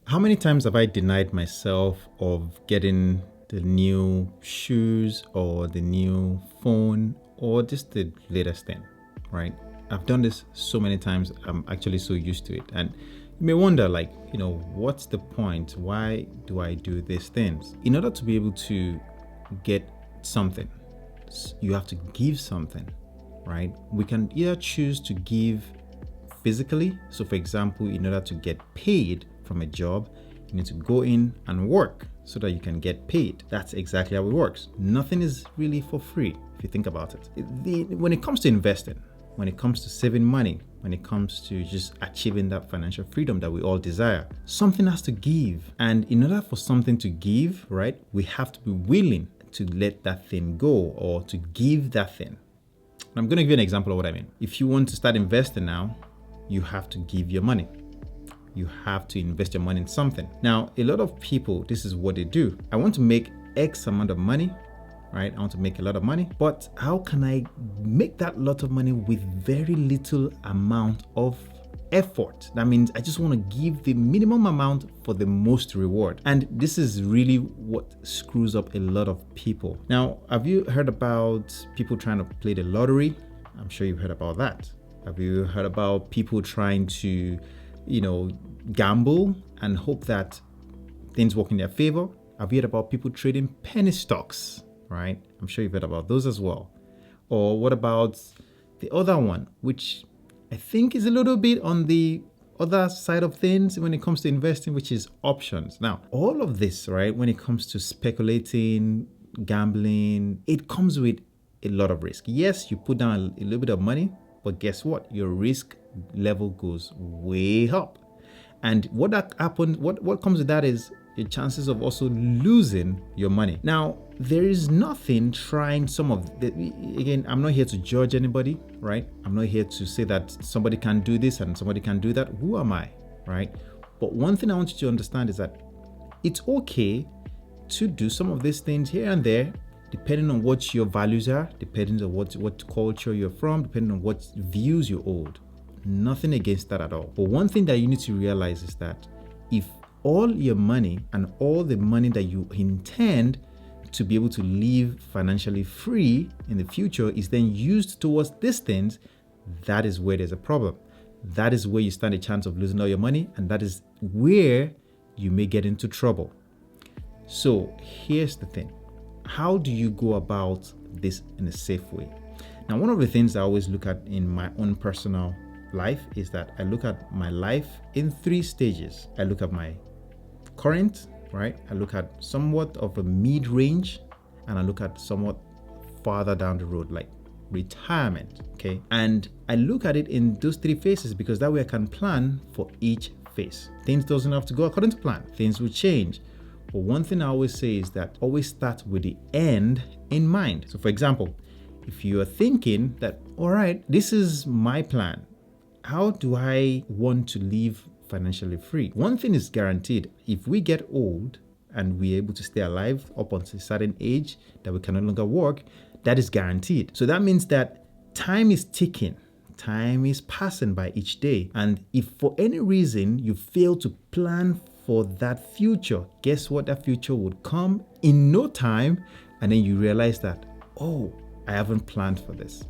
How many times have I denied myself of getting the new shoes or the new phone or just the latest thing, right? I've done this so many times, I'm actually so used to it. And you may wonder, like, what's the point? Why do I do these things? In order to be able to get something, you have to give something, right? We can either choose to give physically. So, for example, in order to get paid from a job, you need to go in and work so that you can get paid. That's exactly how it works. Nothing is really for free if you think about it. When it comes to investing, when it comes to saving money, when it comes to just achieving that financial freedom that we all desire, something has to give. And in order for something to give, right, we have to be willing to let that thing go or to give that thing. I'm going to give you an example of what I mean. If you want to start investing now, you have to give your money. You have to invest your money in something. Now, a lot of people, this is what they do. I want to make X amount of money, right? I want to make a lot of money, but how can I make that lot of money with very little amount of effort? That means I just want to give the minimum amount for the most reward. And this is really what screws up a lot of people. Now, have you heard about people trying to play the lottery? I'm sure you've heard about that. Have you heard about people trying to, gamble and hope that things work in their favor? Have you heard about people trading penny stocks, right? I'm sure you've heard about those as well. Or what about the other one, which I think is a little bit on the other side of things when it comes to investing, which is options. Now, all of this, right, when it comes to speculating, gambling, it comes with a lot of risk. Yes, you put down a little bit of money, but guess what? Your risk level goes way up. And what comes with that is the chances of also losing your money. Now, there is nothing trying again, I'm not here to judge anybody, right? I'm not here to say that somebody can do this and somebody can do that. Who am I, right? But one thing I want you to understand is that it's okay to do some of these things here and there, depending on what your values are, depending on what culture you're from, depending on what views you hold. Nothing against that at all. But one thing that you need to realize is that if all your money and all the money that you intend to be able to live financially free in the future is then used towards these things, that is where there's a problem. That is where you stand a chance of losing all your money, and that is where you may get into trouble. So here's the thing. How do you go about this in a safe way? Now, one of the things I always look at in my own personal life is that I look at my life in 3 stages. I look at my current, right? I look at somewhat of a mid-range, and I look at somewhat farther down the road, like retirement, okay? And I look at it in those 3 phases because that way I can plan for each phase. Things doesn't have to go according to plan. Things will change. But one thing I always say is that always start with the end in mind. So for example, if you are thinking that, all right, this is my plan, how do I want to live financially free? One thing is guaranteed. If we get old and we're able to stay alive up until a certain age that we can no longer work, that is guaranteed. So that means that time is ticking. Time is passing by each day. And if for any reason you fail to plan for that future, guess what? That future would come in no time. And then you realize that, oh, I haven't planned for this.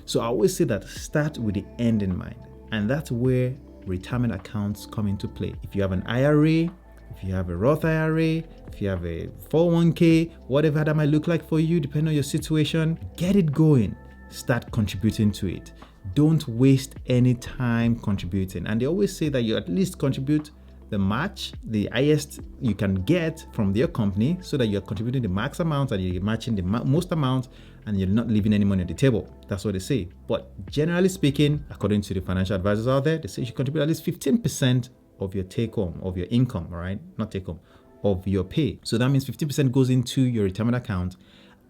So I always say that start with the end in mind. And that's where retirement accounts come into play. If you have an IRA, if you have a Roth IRA, if you have a 401k, whatever that might look like for you, depending on your situation, get it going. Start contributing to it. Don't waste any time contributing. And they always say that you at least contribute the match, the highest you can get from their company, so that you're contributing the max amount and you're matching the most amount and you're not leaving any money on the table. That's what they say. But generally speaking, according to the financial advisors out there, they say you should contribute at least 15% of your take home, of your income, right? Not take home, of your pay. So that means 15% goes into your retirement account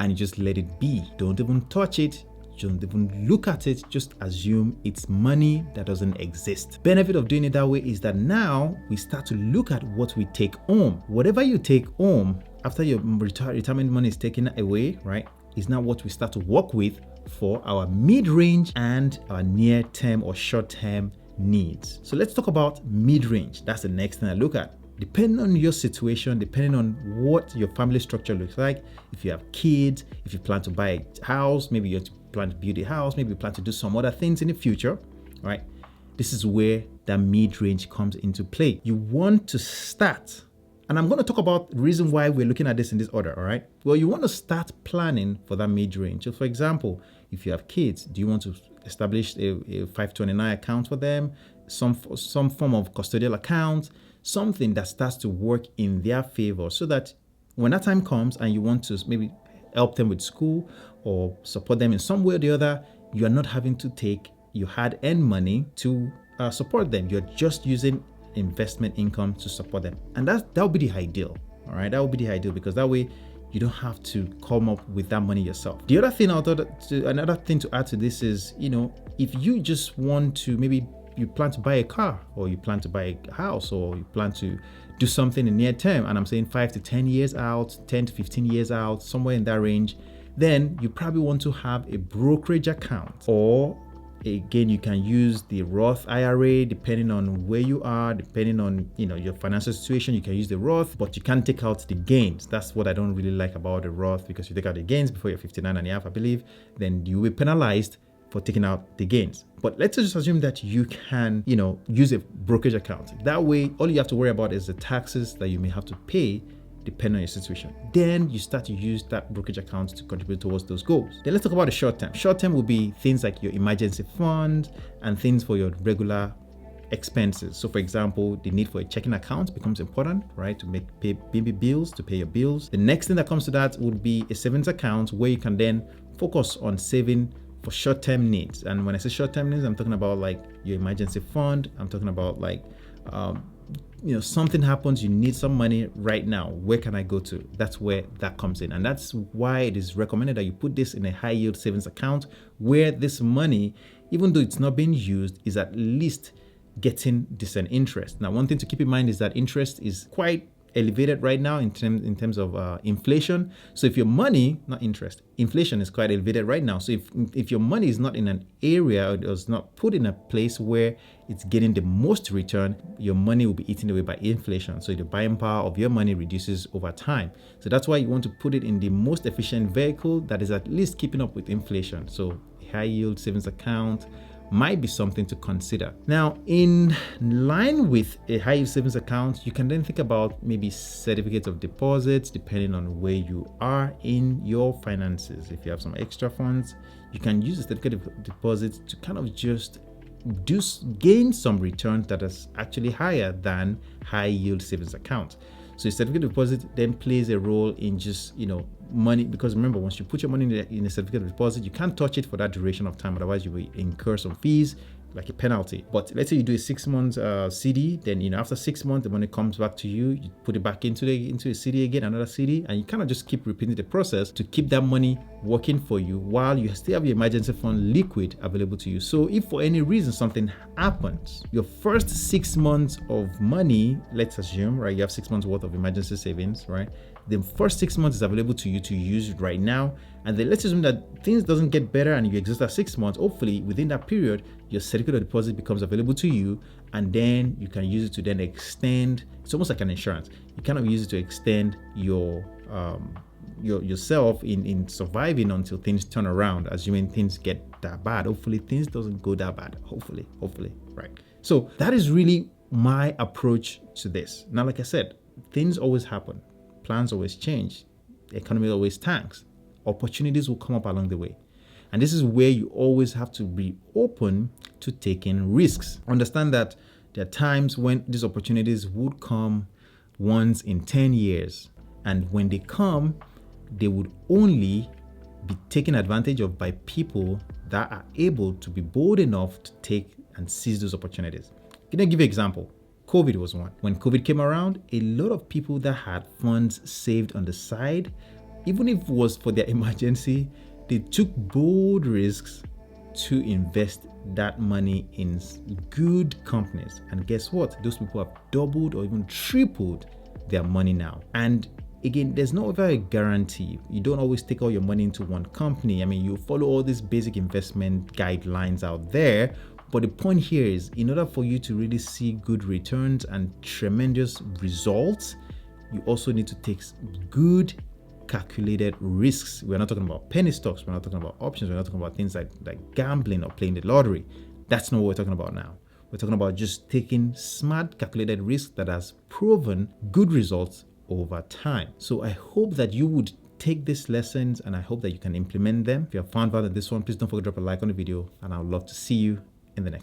and you just let it be. Don't even touch it. Don't even look at it. Just assume it's money that doesn't exist. Benefit of doing it that way is that now we start to look at what we take home. Whatever you take home after your retirement money is taken away, right, is now what we start to work with for our mid-range and our near-term or short-term needs. So let's talk about mid-range. That's the next thing I look at. Depending on your situation, depending on what your family structure looks like, if you have kids, if you plan to buy a house, maybe you plan to build a house, maybe you plan to do some other things in the future, right? This is where that mid-range comes into play. You want to start, and I'm going to talk about the reason why we're looking at this in this order, all right? Well, you want to start planning for that mid-range. So for example, if you have kids, do you want to establish a 529 account for them, some form of custodial account, something that starts to work in their favor, so that when that time comes and you want to maybe help them with school or support them in some way or the other, you are not having to take your hard-earned money to support them. You're just using investment income to support them. And that would be the ideal, all right? That would be the ideal, because that way you don't have to come up with that money yourself. The other thing another thing to add to this is, if you just want to, maybe you plan to buy a car, or you plan to buy a house, or you plan to do something in near term, and I'm saying 5 to 10 years out, 10 to 15 years out, somewhere in that range, then you probably want to have a brokerage account, or again, you can use the Roth IRA depending on where you are, depending on your financial situation. You can use the Roth, but you can't take out the gains. That's what I don't really like about the Roth, because if you take out the gains before you're 59 and a half, I believe, then you will be penalized for taking out the gains. But let's just assume that you can, use a brokerage account. That way, all you have to worry about is the taxes that you may have to pay depending on your situation. Then you start to use that brokerage account to contribute towards those goals. Then let's talk about the short term. Short term will be things like your emergency fund and things for your regular expenses. So for example, the need for a checking account becomes important, right? To pay bills, to pay your bills. The next thing that comes to that would be a savings account, where you can then focus on saving for short-term needs. And when I say short-term needs, I'm talking about like your emergency fund. I'm talking about like, something happens, you need some money right now. Where can I go to? That's where that comes in. And that's why it is recommended that you put this in a high yield savings account, where this money, even though it's not being used, is at least getting decent interest. Now, one thing to keep in mind is that interest is quite elevated right now in terms of inflation. So if your money, not interest, inflation is quite elevated right now. So if your money is not in an area, or is not put in a place where it's getting the most return, your money will be eaten away by inflation. So the buying power of your money reduces over time. So that's why you want to put it in the most efficient vehicle that is at least keeping up with inflation. So a high yield savings account might be something to consider. Now, in line with a high yield savings account, you can then think about maybe certificates of deposits, depending on where you are in your finances. If you have some extra funds, you can use a certificate of deposits to kind of just gain some return that is actually higher than high yield savings account. So a certificate of deposit then plays a role in just, money, because remember, once you put your money in a certificate of deposit, you can't touch it for that duration of time. Otherwise, you will incur some fees, like a penalty. But let's say you do a 6 months CD, then after 6 months, the money comes back to you. You put it back into a CD again, another CD, and you kind of just keep repeating the process to keep that money working for you while you still have your emergency fund liquid available to you. So if for any reason something happens, your first 6 months of money, let's assume, right, you have 6 months worth of emergency savings, right? The first 6 months is available to you to use right now. And then let's assume that things doesn't get better and you exist at 6 months. Hopefully within that period, your certificate of deposit becomes available to you, and then you can use it to then extend. It's almost like an insurance. You kind of use it to extend yourself in surviving until things turn around, assuming things get that bad. Hopefully things doesn't go that bad. Hopefully, right? So that is really my approach to this. Now, like I said, things always happen. Plans always change. The economy always tanks. Opportunities will come up along the way. And this is where you always have to be open to taking risks. Understand that there are times when these opportunities would come once in 10 years. And when they come, they would only be taken advantage of by people that are able to be bold enough to take and seize those opportunities. Can I give you an example? COVID was one. When COVID came around, a lot of people that had funds saved on the side, even if it was for their emergency, they took bold risks to invest that money in good companies. And guess what? Those people have doubled or even tripled their money now. And again, there's no very guarantee. You don't always take all your money into one company. I mean, you follow all these basic investment guidelines out there, But the point here is, in order for you to really see good returns and tremendous results, you also need to take good calculated risks. We're not talking about penny stocks, we're not talking about options, we're not talking about things like gambling or playing the lottery. That's not what we're talking about now. We're talking about just taking smart calculated risks that has proven good results over time. So I hope that you would take these lessons and I hope that you can implement them. If you have found value in this one, please don't forget to drop a like on the video, and I would love to see you in the next.